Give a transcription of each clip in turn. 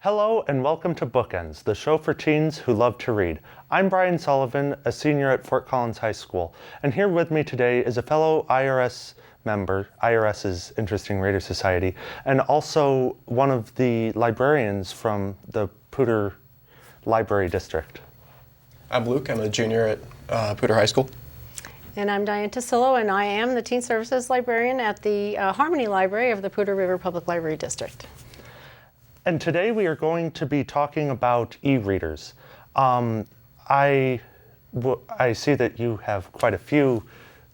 Hello and welcome to Bookends, the show for teens who love to read. I'm Brian Sullivan, a senior at Fort Collins High School, and here with me today is a fellow IRS member, IRS's Interesting Reader Society, and also one of the librarians from the Poudre Library District. I'm Luke. I'm a junior at Poudre High School. And I'm Diane Tasillo, and I am the Teen Services Librarian at the Harmony Library of the Poudre River Public Library District. And today we are going to be talking about e-readers. I see that you have quite a few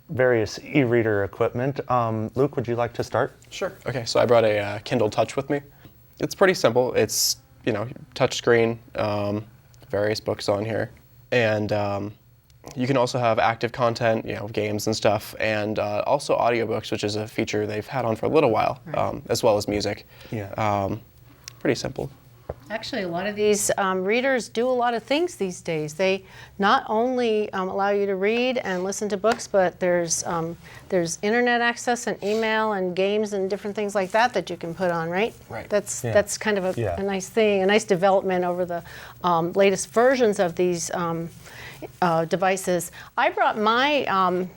various e-reader equipment. Luke, would you like to start? Sure. Okay, so I brought a Kindle Touch with me. It's pretty simple. It's, touch screen, various books on here. And you can also have active content, games and stuff, and also audiobooks, which is a feature they've had on for a little while, right. As well as music. Yeah. Pretty simple. Actually, a lot of these readers do a lot of things these days. They not only allow you to read and listen to books, but there's internet access and email and games and different things like that you can put on, right? Right. That's kind of a nice thing, a nice development over the latest versions of these devices. I brought my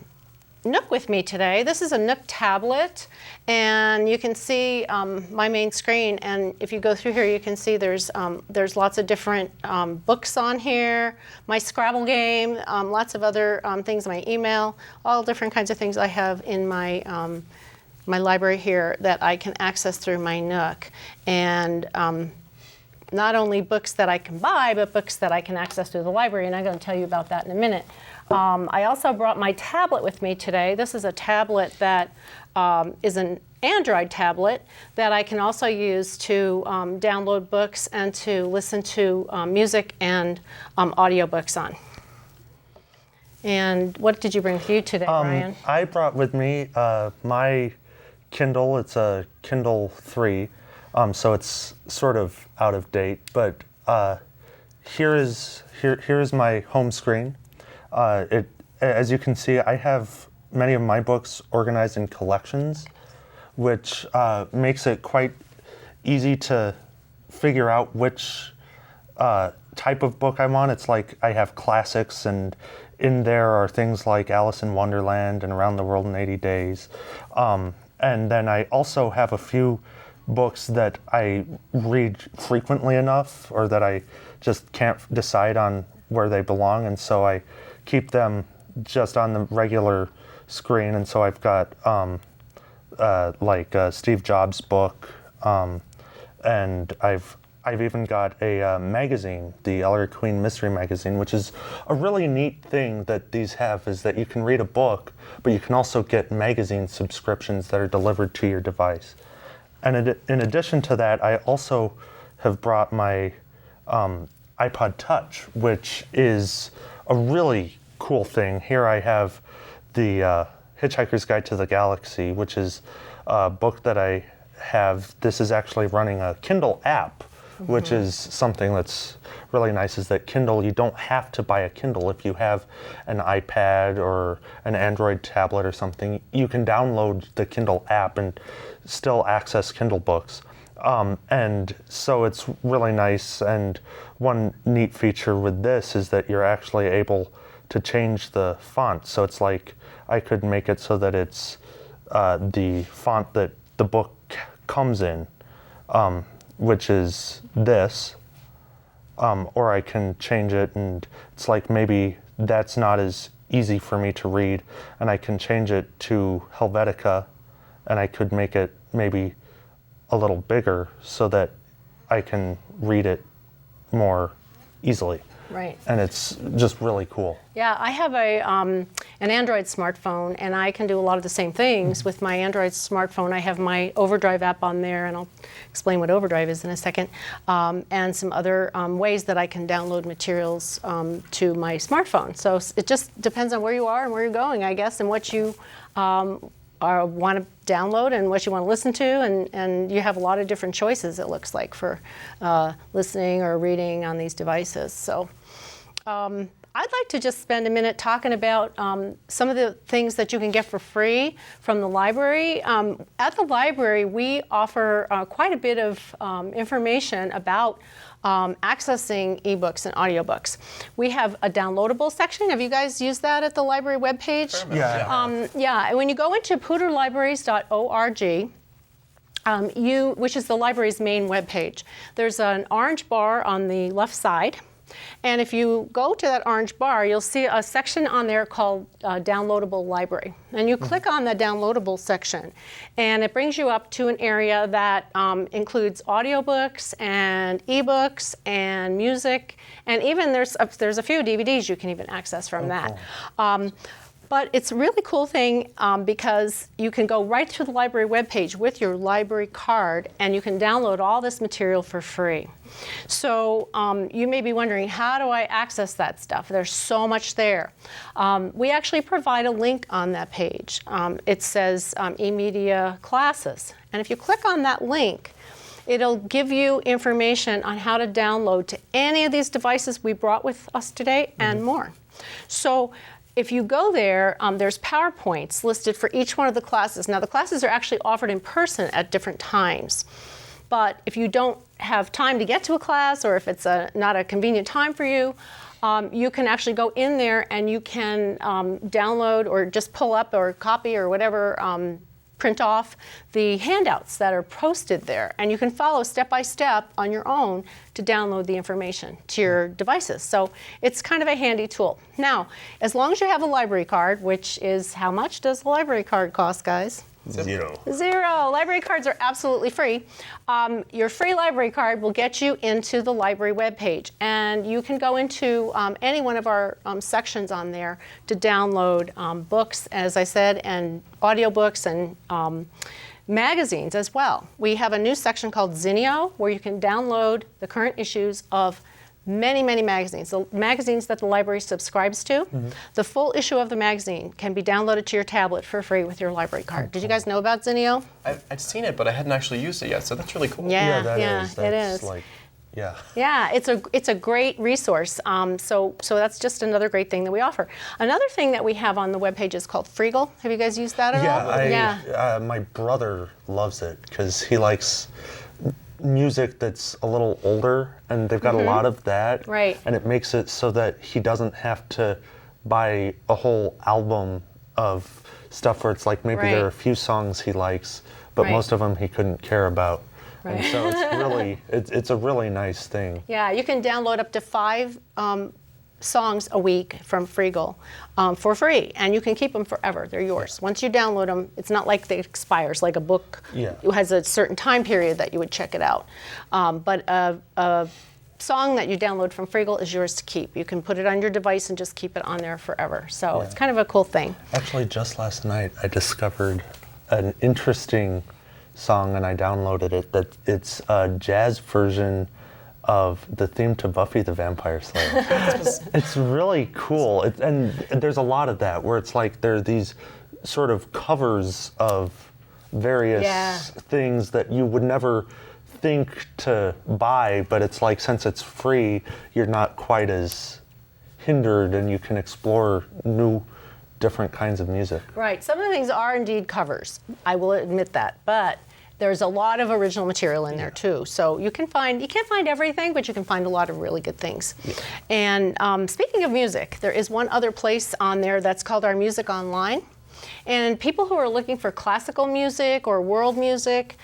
Nook with me today. This is a Nook tablet, and you can see my main screen, and if you go through here you can see there's lots of different books on here, my Scrabble game, lots of other things, my email, all different kinds of things I have in my my library here that I can access through my Nook. And not only books that I can buy, but books that I can access through the library, and I'm going to tell you about that in a minute. I also brought my tablet with me today. This is a tablet that is an Android tablet that I can also use to download books and to listen to music and audiobooks on. And what did you bring with you today, Brian? I brought with me my Kindle. It's a Kindle 3. So it's sort of out of date, but here is my home screen. As you can see, I have many of my books organized in collections, which makes it quite easy to figure out which type of book I want. It's like I have classics, and in there are things like Alice in Wonderland and Around the World in 80 Days. And then I also have a few books that I read frequently enough, or that I just can't decide on where they belong, and so I keep them just on the regular screen. And so I've got like a Steve Jobs book, and I've even got a magazine, the Ellery Queen Mystery Magazine, which is a really neat thing that these have, is that you can read a book, but you can also get magazine subscriptions that are delivered to your device. And in addition to that, I also have brought my iPod Touch, which is a really cool thing. Here I have the Hitchhiker's Guide to the Galaxy, which is a book that I have. This is actually running a Kindle app, which is something that's really nice, is that Kindle, you don't have to buy a Kindle. If you have an iPad or an Android tablet or something, you can download the Kindle app and still access Kindle books. And so it's really nice. And one neat feature with this is that you're actually able to change the font. So it's like I could make it so that it's the font that the book comes in, which is this, or I can change it, and it's like maybe that's not as easy for me to read, and I can change it to Helvetica, and I could make it maybe a little bigger so that I can read it more easily. Right. And it's just really cool. Yeah, I have an Android smartphone, and I can do a lot of the same things with my Android smartphone. I have my Overdrive app on there, and I'll explain what Overdrive is in a second, and some other ways that I can download materials to my smartphone. So it just depends on where you are and where you're going, I guess, and what you want to download and what you want to listen to, and you have a lot of different choices, it looks like, for listening or reading on these devices. So I'd like to just spend a minute talking about some of the things that you can get for free from the library. At the library, we offer quite a bit of information about accessing ebooks and audiobooks. We have a downloadable section. Have you guys used that at the library webpage? Yeah. When you go into poudrelibraries.org, which is the library's main webpage, there's an orange bar on the left side. And if you go to that orange bar, you'll see a section on there called Downloadable Library. And you click on the downloadable section, and it brings you up to an area that includes audiobooks and ebooks and music, and even there's a few DVDs you can even access from that. Cool. But it's a really cool thing because you can go right to the library webpage with your library card, and you can download all this material for free. So you may be wondering, how do I access that stuff? There's so much there. We actually provide a link on that page. It says eMedia Classes. And if you click on that link, it'll give you information on how to download to any of these devices we brought with us today and more. So if you go there, there's PowerPoints listed for each one of the classes. Now, the classes are actually offered in person at different times. But if you don't have time to get to a class, or if it's not a convenient time for you, you can actually go in there and you can download or just pull up or copy or whatever, print off the handouts that are posted there. And you can follow step by step on your own to download the information to your devices. So it's kind of a handy tool. Now, as long as you have a library card, which is, how much does a library card cost, guys? Zero. Library cards are absolutely free. Your free library card will get you into the library webpage, and you can go into any one of our sections on there to download books, as I said, and audiobooks and magazines as well. We have a new section called Zinio, where you can download the current issues of many, many magazines, the magazines that the library subscribes to. The full issue of the magazine can be downloaded to your tablet for free with your library card. Did you guys know about Zinio? I'd seen it, but I hadn't actually used it yet, so that's really cool. Yeah, it is. Like, yeah, it's a great resource. So that's just another great thing that we offer. Another thing that we have on the webpage is called Freegal. Have you guys used that at all? My brother loves it because he likes music that's a little older, and they've got a lot of that. Right. And it makes it so that he doesn't have to buy a whole album of stuff where it's like maybe there are a few songs he likes, but most of them he couldn't care about. And so it's really, it's a really nice thing. Yeah, you can download up to 5 songs a week from Freegal for free, and you can keep them forever. They're yours. Once you download them, it's not like it expires, like a book has a certain time period that you would check it out. But a song that you download from Freegal is yours to keep. You can put it on your device and just keep it on there forever. So it's kind of a cool thing. Actually, just last night I discovered an interesting song, and I downloaded it. That it's a jazz version of the theme to Buffy the Vampire Slayer. It's really cool. And there's a lot of that where it's like there are these sort of covers of various things that you would never think to buy, but it's like, since it's free, you're not quite as hindered, and you can explore new, different kinds of music. Right. Some of the things are indeed covers. I will admit that, but there's a lot of original material in there too. So you can't find everything, but you can find a lot of really good things. And speaking of music, there is one other place on there that's called Our Music Online. And people who are looking for classical music or world music,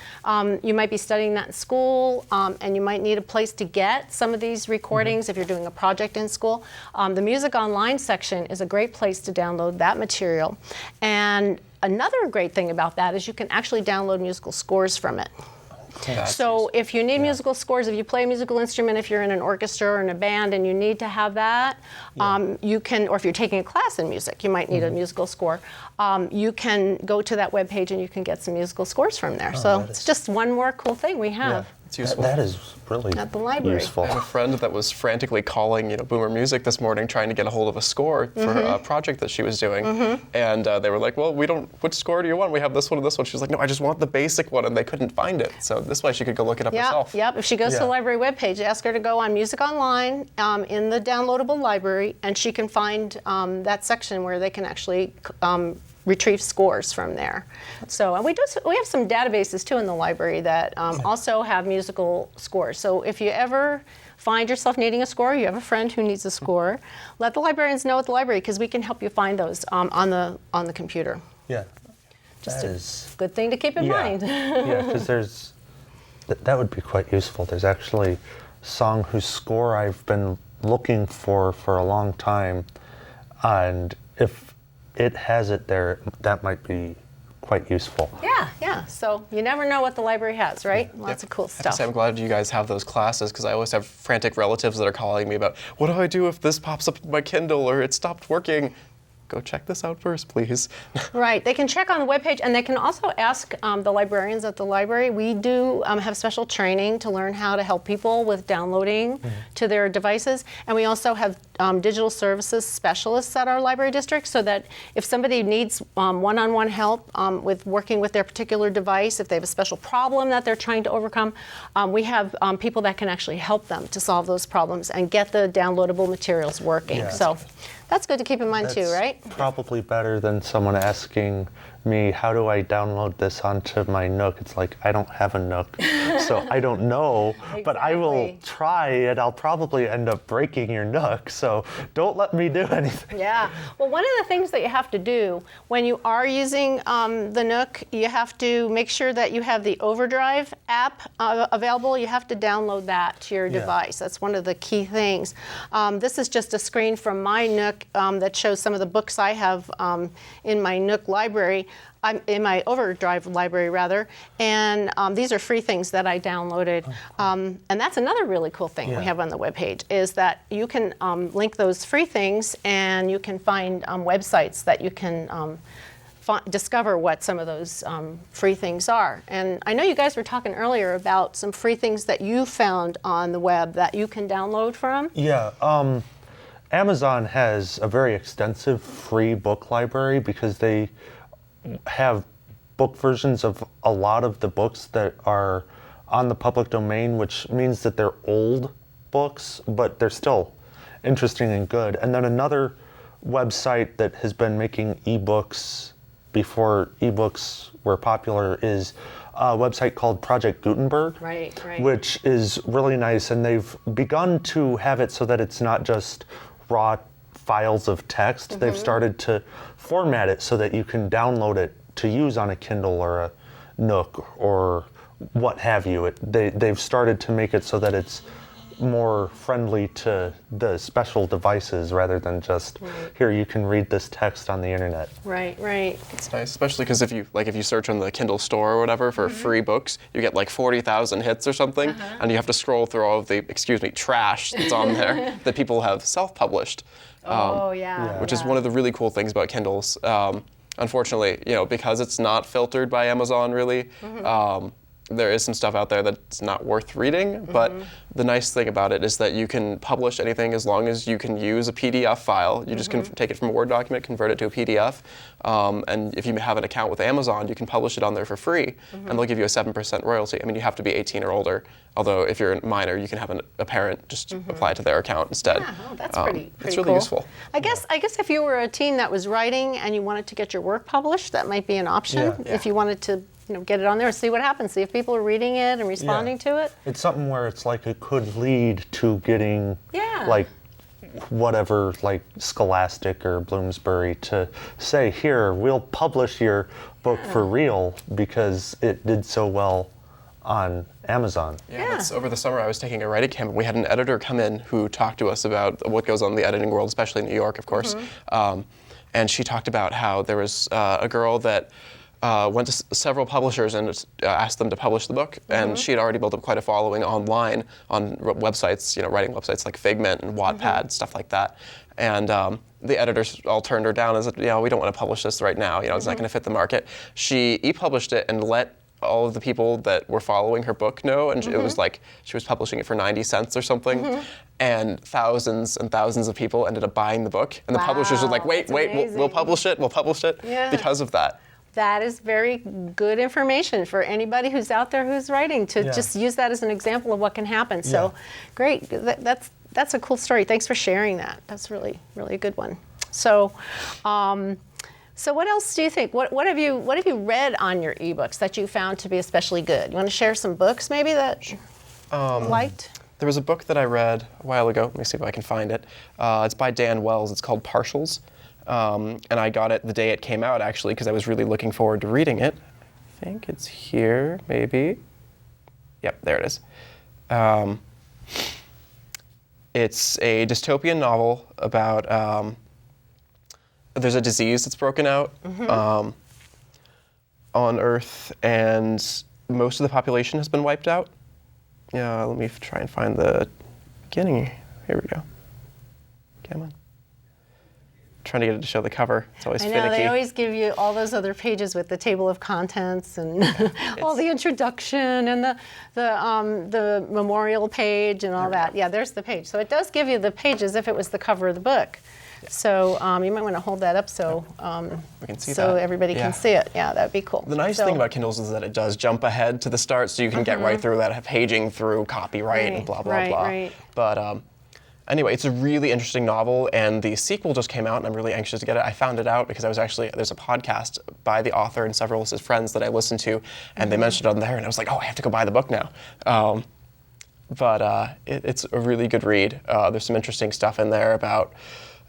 you might be studying that in school, and you might need a place to get some of these recordings if you're doing a project in school. The Music Online section is a great place to download that material. And another great thing about that is you can actually download musical scores from it. So if you need musical scores, if you play a musical instrument, if you're in an orchestra or in a band and you need to have that, you can, or if you're taking a class in music, you might need a musical score. You can go to that webpage and you can get some musical scores from there. So it's just one more cool thing we have. It's useful. That is really At the library. useful. I have a friend that was frantically calling, Boomer Music this morning, trying to get a hold of a score for a project that she was doing, and they were like, "Well, which score do you want? We have this one and this one." She was like, "No, I just want the basic one," and they couldn't find it. So this way, she could go look it up herself. Yep. If she goes to the library webpage, ask her to go on Music Online in the downloadable library, and she can find that section where they can actually retrieve scores from there. So, and we have some databases too in the library that also have musical scores. So if you ever find yourself needing a score, you have a friend who needs a score, let the librarians know at the library, because we can help you find those on the computer. Yeah. Just that a is good thing to keep in mind. Yeah, because that would be quite useful. There's actually a song whose score I've been looking for a long time, and if it has it there, that might be quite useful. Yeah. So you never know what the library has, right? Lots of cool I have to stuff. say, I'm glad you guys have those classes, because I always have frantic relatives that are calling me about, what do I do if this pops up in my Kindle or it stopped working? Go check this out first, please. Right. They can check on the webpage, and they can also ask the librarians at the library. We do have special training to learn how to help people with downloading to their devices. And we also have digital services specialists at our library district, so that if somebody needs one-on-one help with working with their particular device, if they have a special problem that they're trying to overcome, we have people that can actually help them to solve those problems and get the downloadable materials working. Yeah. So that's good to keep in mind too, right? Probably better than someone asking me, how do I download this onto my Nook? It's like, I don't have a Nook, so I don't know, but I will Exactly. try, and I'll probably end up breaking your Nook, so don't let me do anything. Yeah. Well, one of the things that you have to do when you are using the Nook, you have to make sure that you have the Overdrive app available. You have to download that to your device. That's one of the key things. This is just a screen from my Nook that shows some of the books I have in my Nook library. I'm in my Overdrive library rather, and these are free things that I downloaded. And that's another really cool thing we have on the webpage, is that you can link those free things, and you can find websites that you can discover what some of those free things are. And I know you guys were talking earlier about some free things that you found on the web that you can download from. Yeah, Amazon has a very extensive free book library, because they have book versions of a lot of the books that are on the public domain, which means that they're old books, but they're still interesting and good. And then another website that has been making ebooks before ebooks were popular is a website called Project Gutenberg, Right. which is really nice. And they've begun to have it so that it's not just raw files of text. They've started to format it so that you can download it to use on a Kindle or a Nook or what have you. They've started to make it so that it's more friendly to the special devices, rather than just, here, you can read this text on the internet. Right. It's nice, especially because if you search on the Kindle store or whatever for free books, you get like 40,000 hits or something, and you have to scroll through all of the, trash that's on there that people have self-published. Which is one of the really cool things about Kindles. Unfortunately, because it's not filtered by Amazon really, there is some stuff out there that's not worth reading, but the nice thing about it is that you can publish anything as long as you can use a PDF file. You just can take it from a Word document, convert it to a PDF, and if you have an account with Amazon, you can publish it on there for free, and they'll give you a 7% royalty. I mean, you have to be 18 or older, although if you're a minor, you can have a parent just apply it to their account instead. Yeah, that's pretty It's really cool. useful. I guess if you were a teen that was writing and you wanted to get your work published, that might be an option. Yeah. If you wanted to get it on there and see what happens, see if people are reading it and responding to it. It's something where it's like it could lead to getting like whatever, like Scholastic or Bloomsbury to say, here, we'll publish your book for real because it did so well on Amazon. That's over the summer I was taking a writing camp, and we had an editor come in who talked to us about what goes on in the editing world, especially in New York, of course. And she talked about how there was a girl that went to several publishers and asked them to publish the book, and she had already built up quite a following online on websites, writing websites like Figment and Wattpad, stuff like that. And the editors all turned her down and said, we don't want to publish this right now. It's not going to fit the market. She e-published it and let all of the people that were following her book know, and it was like she was publishing it for 90 cents or something, and thousands and thousands of people ended up buying the book, and the publishers were like, wait, we'll publish it because of that. That is very good information for anybody who's out there who's writing, to just use that as an example of what can happen. So great, that's a cool story. Thanks for sharing that. That's really, really a good one. So, so what else do you think? What have you read on your ebooks that you found to be especially good? You want to share some books maybe that you liked? There was a book that I read a while ago. Let me see if I can find it. It's by Dan Wells. It's called Partials. And I got it the day it came out, actually, because I was really looking forward to reading it. I think it's here, maybe. Yep, there it is. It's a dystopian novel about there's a disease that's broken out on Earth, and most of the population has been wiped out. Yeah, let me try and find the beginning. Here we go. Come on. Trying to get it to show the cover. It's always finicky. I know, they always give you all those other pages with the table of contents and all the introduction and the memorial page and all that. Yeah, there's the page. So it does give you the page as if it was the cover of the book. Yeah. So you might want to hold that up so we can see so that. everybody can see it. Yeah, that'd be cool. The nice thing about Kindles is that it does jump ahead to the start, so you can get right through that paging through copyright and blah, blah, blah. Right. But anyway, it's a really interesting novel, and the sequel just came out, and I'm really anxious to get it. I found it out because there's a podcast by the author and several of his friends that I listened to, and they mentioned it on there, and I was like, oh, I have to go buy the book now. But it's a really good read. There's some interesting stuff in there about,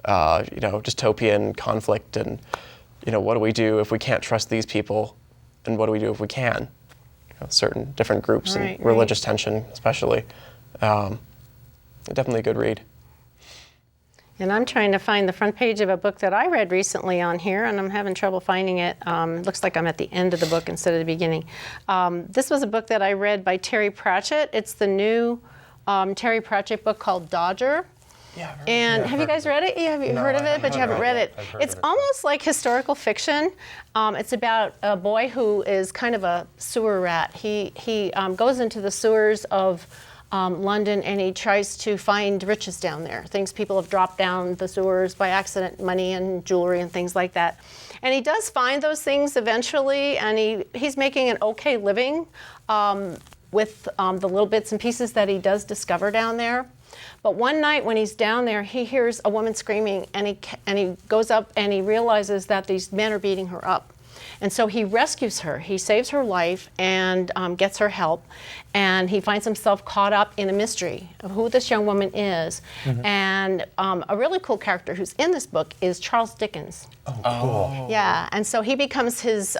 dystopian conflict, and, what do we do if we can't trust these people, and what do we do if we can? Certain different groups and religious tension, especially. Definitely a good read. And I'm trying to find the front page of a book that I read recently on here, and I'm having trouble finding it. It looks like I'm at the end of the book instead of the beginning. This was a book that I read by Terry Pratchett. It's the new Terry Pratchett book called Dodger. Yeah, and have you guys read it? Yeah, have you heard of it? But you haven't read it. It's almost like historical fiction. It's about a boy who is kind of a sewer rat. He goes into the sewers of London, and he tries to find riches down there, things people have dropped down the sewers by accident, money and jewelry and things like that. And he does find those things eventually, and he's making an okay living with the little bits and pieces that he does discover down there. But one night when he's down there, he hears a woman screaming, and he goes up and he realizes that these men are beating her up. And so he rescues her. He saves her life and gets her help. And he finds himself caught up in a mystery of who this young woman is. And a really cool character who's in this book is Charles Dickens. Oh, cool. Yeah, and so he becomes his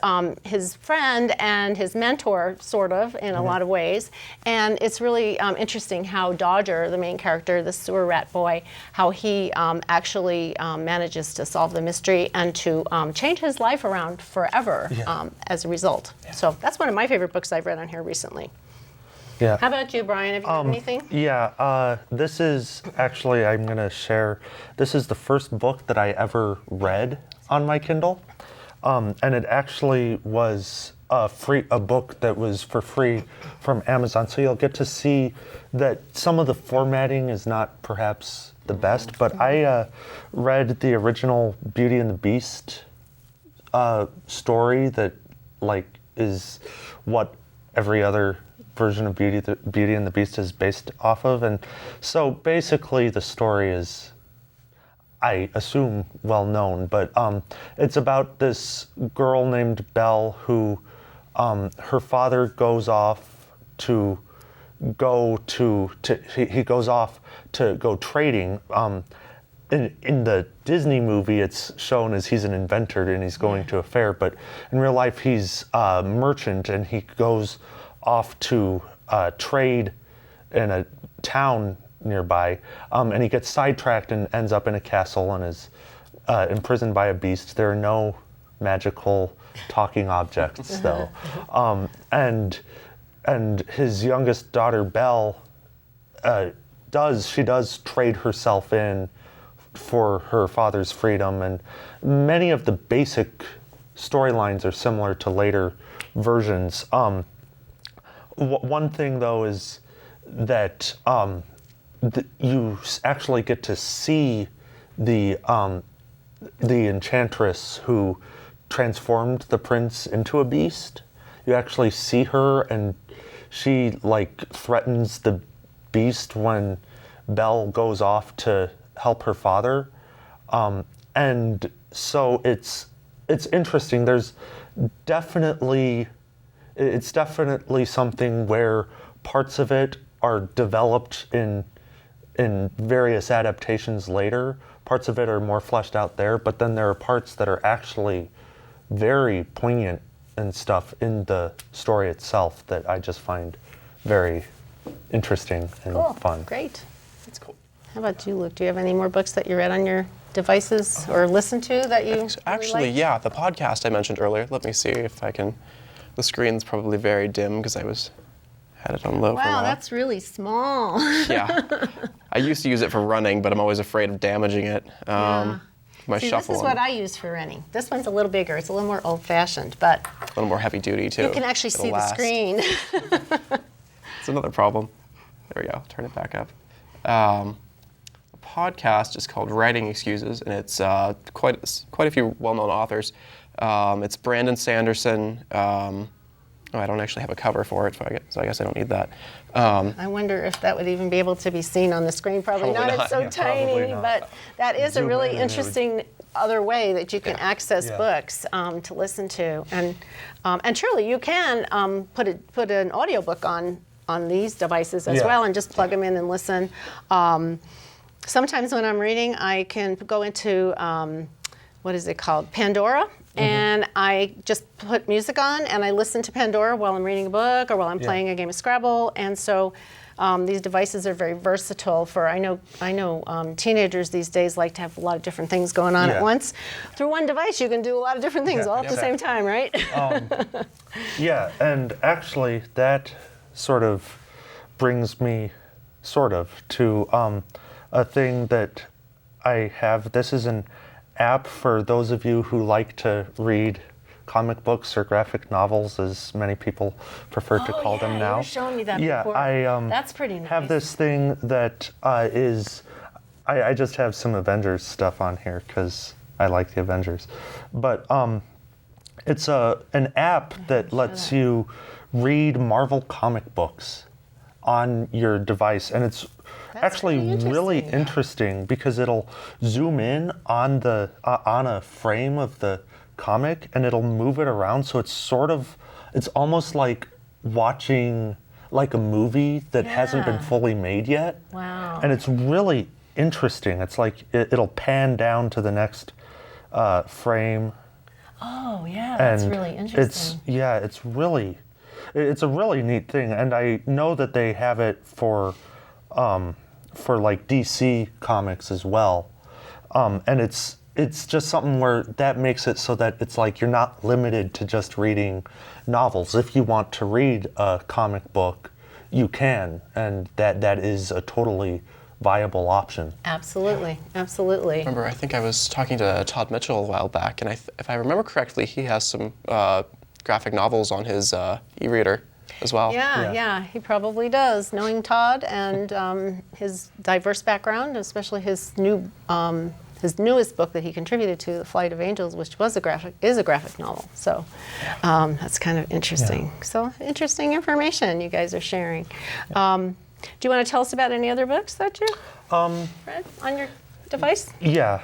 friend and his mentor, sort of, in a lot of ways. And it's really interesting how Dodger, the main character, the sewer rat boy, how he actually manages to solve the mystery and to change his life around forever as a result. Yeah. So that's one of my favorite books I've read on here recently. Yeah. How about you, Brian? Have you read anything? Yeah, this is actually, I'm going to share, this is the first book that I ever read on my Kindle. And it actually was a book that was for free from Amazon. So you'll get to see that some of the formatting is not perhaps the best, but I read the original Beauty and the Beast story that is what every other version of Beauty and the Beast is based off of. And so basically the story is, I assume, well known, but it's about this girl named Belle who her father goes off to go trading. In the Disney movie, it's shown as he's an inventor and he's going to a fair, but in real life he's a merchant, and he goes off to trade in a town nearby, and he gets sidetracked and ends up in a castle and is imprisoned by a beast. There are no magical talking objects though, and his youngest daughter Belle does trade herself in for her father's freedom, and many of the basic storylines are similar to later versions. One thing though is that you actually get to see the enchantress who transformed the prince into a beast. You actually see her, and she like threatens the beast when Belle goes off to help her father, and so it's interesting. It's definitely something where parts of it are developed in various adaptations later. Parts of it are more fleshed out there, but then there are parts that are actually very poignant and stuff in the story itself that I just find very interesting and fun. Great. That's cool. How about you, Luke? Do you have any more books that you read on your devices or listened to that you Actually, really yeah, the podcast I mentioned earlier. Let me see if I can. The screen's probably very dim because had it on low for a Wow, while. that's really small. Yeah. I used to use it for running, but I'm always afraid of damaging it. My See, shuffle. this is what I use for running. This one's a little bigger. It's a little more old-fashioned, but a little more heavy duty too. you can actually It'll see the last. screen. It's another problem. There we go. Turn it back up. The podcast is called Writing Excuses, and it's quite a few well-known authors. It's Brandon Sanderson. I don't actually have a cover for it, so I guess I don't need that. I wonder if that would even be able to be seen on the screen. Probably not. It's so Yeah, probably tiny, not. but that is a Zoom really in and it would- interesting other way that you can access Yeah. books to listen to, and truly you can put an audiobook on these devices as Yeah. well, and just plug them in and listen. Sometimes when I'm reading, I can go into what is it called, Pandora. And I just put music on and I listen to Pandora while I'm reading a book or while I'm playing a game of Scrabble. And so these devices are very versatile for, I know teenagers these days like to have a lot of different things going on at once. Through one device you can do a lot of different things all at the same time, right? Yeah, and actually that sort of brings me to a thing that I have. This is an app for those of you who like to read comic books or graphic novels, as many people prefer to call them now. You were showing me that before. That's pretty nice. Have this thing that I just have some Avengers stuff on here because I like the Avengers, but it's an app that lets you read Marvel comic books on your device, and it's actually really interesting because it'll zoom in on the on a frame of the comic and it'll move it around, so it's almost like watching like a movie that hasn't been fully made yet. Wow. And it's really interesting. It's like it'll pan down to the next frame. Oh yeah, that's really interesting. It's a really neat thing, and I know that they have it for like DC comics as well, and it's just something where that makes it so that it's like you're not limited to just reading novels. If you want to read a comic book, you can, and that is a totally viable option. Absolutely, absolutely. Remember, I think I was talking to Todd Mitchell a while back, and if I remember correctly, he has some graphic novels on his e-reader as well. Yeah, he probably does. Knowing Todd and his diverse background, especially his newest book that he contributed to, The Flight of Angels, which is a graphic novel. So that's kind of interesting. Yeah. So interesting information you guys are sharing. Do you want to tell us about any other books that you read on your device? Yeah,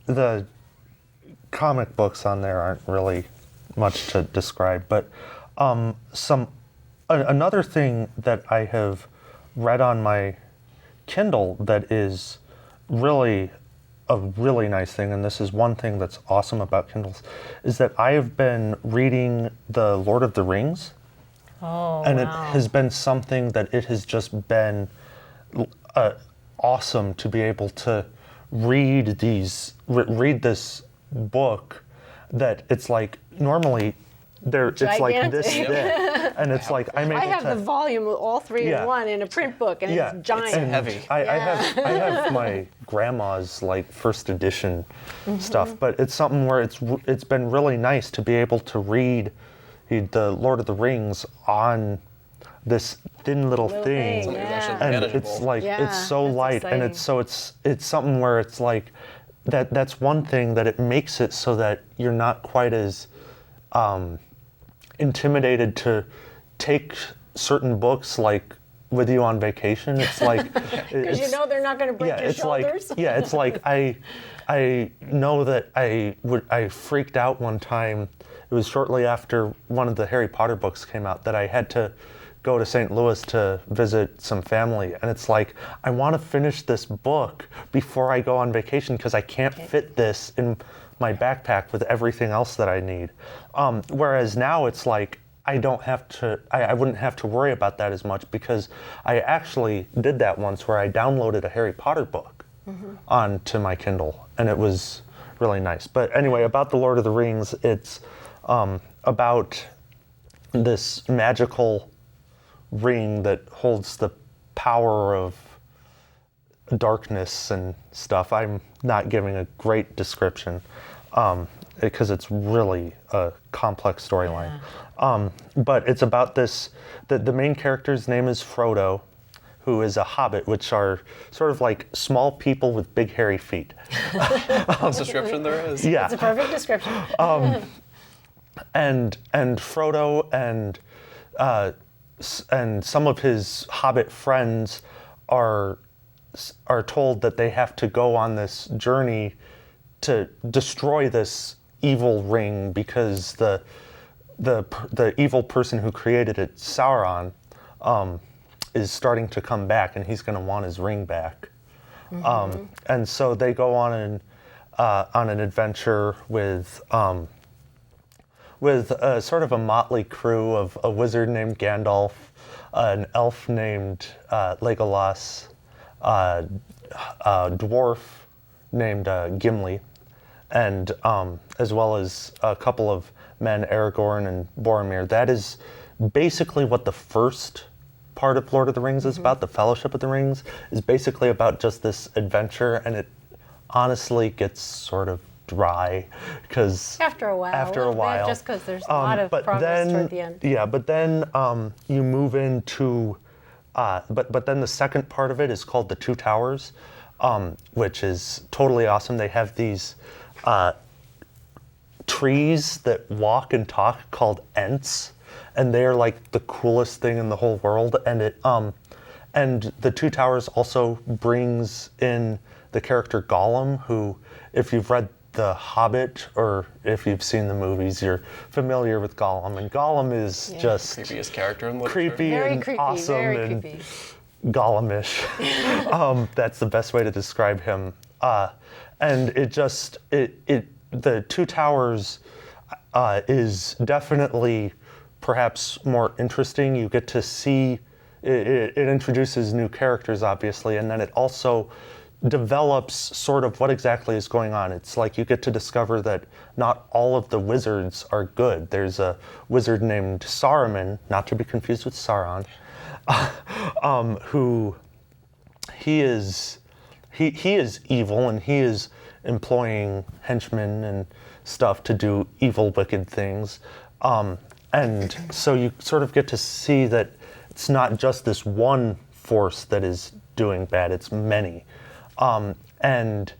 the comic books on there aren't really much to describe, but another thing that I have read on my Kindle that is really a really nice thing, and this is one thing that's awesome about Kindles, is that I have been reading The Lord of the Rings. Oh, and wow. It has been something that it has just been awesome to be able to read this book that it's like normally it's like this Gigantic. thick, and it's like I'm able I have to. the volume of all three in one in a print book, and it's giant. and heavy. I have my grandma's like first edition stuff, but it's something where it's been really nice to be able to read the Lord of the Rings on this thin little thing. thing, yeah. And Manageable. it's like Yeah, it's so that's light, and it's something where it's like that's one thing that it makes it so that you're not quite as intimidated to take certain books like with you on vacation. It's like Because you know they're not going to break your it's shoulders. like it's like I know that I freaked out one time. It was shortly after one of the Harry Potter books came out that I had to go to St. Louis to visit some family, and it's like I want to finish this book before I go on vacation because I can't fit this in my backpack with everything else that I need. Whereas now it's like I don't have to. I wouldn't have to worry about that as much because I actually did that once where I downloaded a Harry Potter book onto my Kindle, and it was really nice. But anyway, about the Lord of the Rings, it's about this magical ring that holds the power of darkness and stuff. I'm not giving a great description because it's really a complex storyline. But it's about this, the main character's name is Frodo, who is a hobbit, which are sort of like small people with big hairy feet. Best description there is. Yeah. It's a perfect description. And Frodo and some of his hobbit friends are told that they have to go on this journey to destroy this evil ring because the evil person who created it, Sauron, is starting to come back, and he's going to want his ring back. And so they go on an adventure with sort of a motley crew of a wizard named Gandalf, an elf named Legolas, a dwarf named Gimli, and as well as a couple of men, Aragorn and Boromir. That is basically what the first part of Lord of the Rings is about. The Fellowship of the Rings is basically about just this adventure, and it honestly gets sort of dry because After a while. Just because there's a lot of progress toward the end. Yeah, but then you move into, but then the second part of it is called the Two Towers, which is totally awesome. They have these trees that walk and talk called Ents, and they're like the coolest thing in the whole world. And and the Two Towers also brings in the character Gollum, who, if you've read The Hobbit, or if you've seen the movies, you're familiar with Gollum. And Gollum is just Creepiest character in literature. creepy and awesome and Gollumish. That's the best way to describe him. And the Two Towers is definitely perhaps more interesting. You get to see, it introduces new characters, obviously, and then it also develops sort of what exactly is going on. It's like you get to discover that not all of the wizards are good. There's a wizard named Saruman, not to be confused with Sauron, who he is evil, and he is employing henchmen and stuff to do evil, wicked things. And so you sort of get to see that it's not just this one force that is doing bad, it's many. And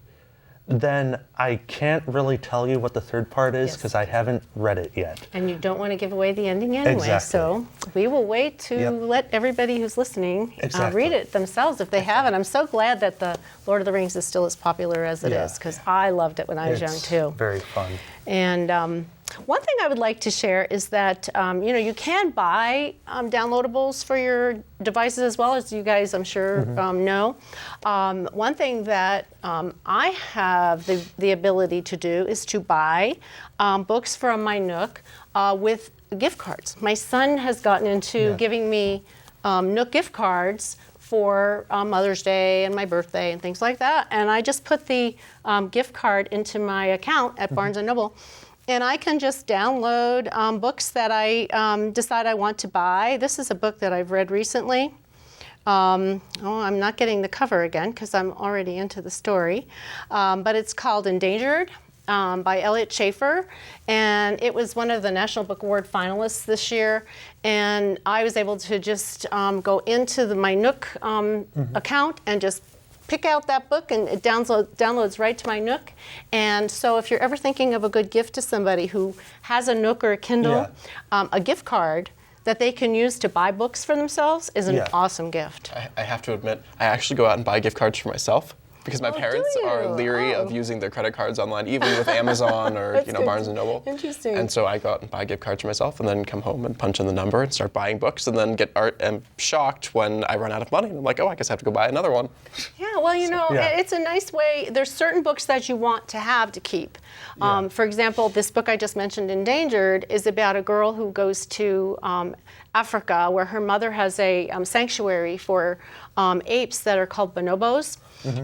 then I can't really tell you what the third part is because I haven't read it yet. And you don't want to give away the ending anyway. Exactly. So we will wait to let everybody who's listening read it themselves if they haven't. I'm so glad that the Lord of the Rings is still as popular as it is, because I loved it when I was young too. Very fun. And one thing I would like to share is that you can buy downloadables for your devices as well, as you guys I'm sure know. One thing that I have the ability to do is to buy books from my Nook with gift cards. My son has gotten into giving me Nook gift cards for Mother's Day and my birthday and things like that. And I just put the gift card into my account at Barnes & Noble. And I can just download books that I decide I want to buy. This is a book that I've read recently. I'm not getting the cover again because I'm already into the story. But it's called Endangered. by Elliot Schaefer, and it was one of the National Book Award finalists this year. And I was able to just go into my Nook account and just pick out that book, and it downloads right to my Nook. And so if you're ever thinking of a good gift to somebody who has a Nook or a Kindle, a gift card that they can use to buy books for themselves is an awesome gift. I have to admit, I actually go out and buy gift cards for myself because my parents are leery of using their credit cards online, even with Amazon or Barnes & Noble. Interesting. And so I go out and buy gift cards for myself, and then come home and punch in the number and start buying books, and then am shocked when I run out of money. And I'm like, oh, I guess I have to go buy another one. Yeah, well, it's a nice way. There's certain books that you want to have to keep. For example, this book I just mentioned, Endangered, is about a girl who goes to Africa, where her mother has a sanctuary for apes that are called bonobos.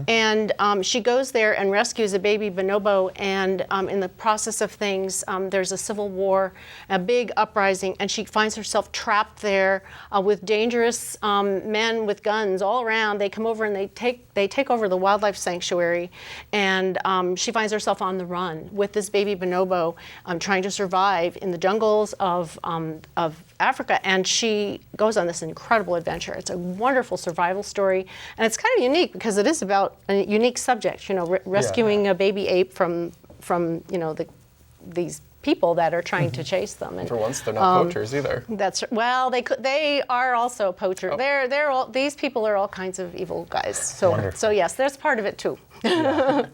And she goes there and rescues a baby bonobo, and in the process of things, there's a civil war, a big uprising, and she finds herself trapped there with dangerous men with guns all around. They come over and they take over the wildlife sanctuary, and she finds herself on the run with this baby bonobo, trying to survive in the jungles of Africa, and she goes on this incredible adventure. It's a wonderful survival story, and it's kind of unique because it is about a unique subject, rescuing a baby ape from these people that are trying to chase them. And for once, they're not poachers either. They are also poachers. Oh. These people are all kinds of evil guys. So yes, there's part of it too. Yeah.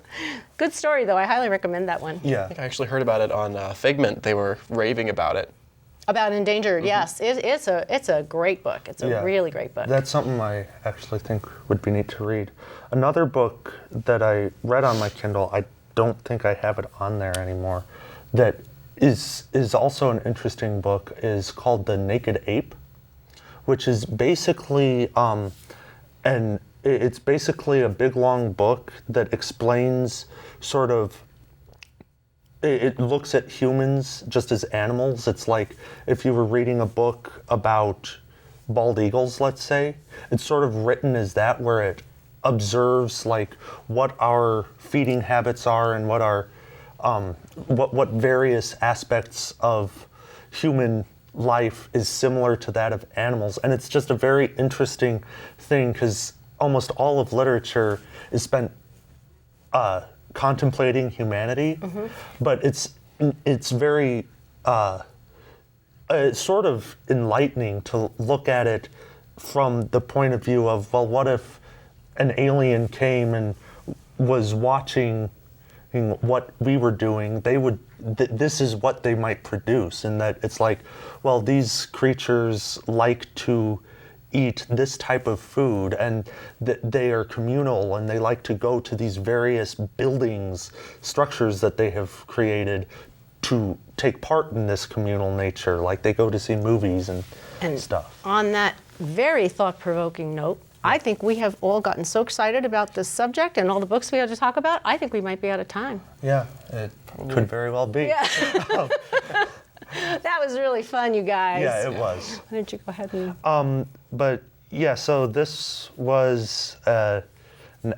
Good story though. I highly recommend that one. Yeah, I think I actually heard about it on Figment. They were raving about it. About Endangered, yes. It's a great book. It's a really great book. That's something I actually think would be neat to read. Another book that I read on my Kindle, I don't think I have it on there anymore, that is also an interesting book, is called The Naked Ape, which is basically it's basically a big long book that explains sort of. It looks at humans just as animals. It's like if you were reading a book about bald eagles, let's say. It's sort of written as that, where it observes like what our feeding habits are and what our what various aspects of human life is similar to that of animals. And it's just a very interesting thing because almost all of literature is spent contemplating humanity, but it's very it's sort of enlightening to look at it from the point of view of, well, what if an alien came and was watching what we were doing? They would this is what they might produce, and that it's like, well, these creatures like to eat this type of food, and they are communal, and they like to go to these various buildings, structures that they have created to take part in this communal nature, like they go to see movies and stuff. On that very thought-provoking note, I think we have all gotten so excited about this subject and all the books we have to talk about, I think we might be out of time. Yeah, it could very well be. Yeah. That was really fun, you guys. Yeah, it was. Why don't you go ahead and... But yeah, so this was an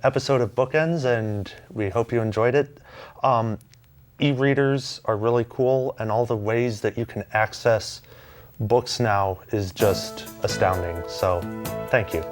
episode of Bookends, and we hope you enjoyed it. E-readers are really cool, and all the ways that you can access books now is just astounding. So, thank you.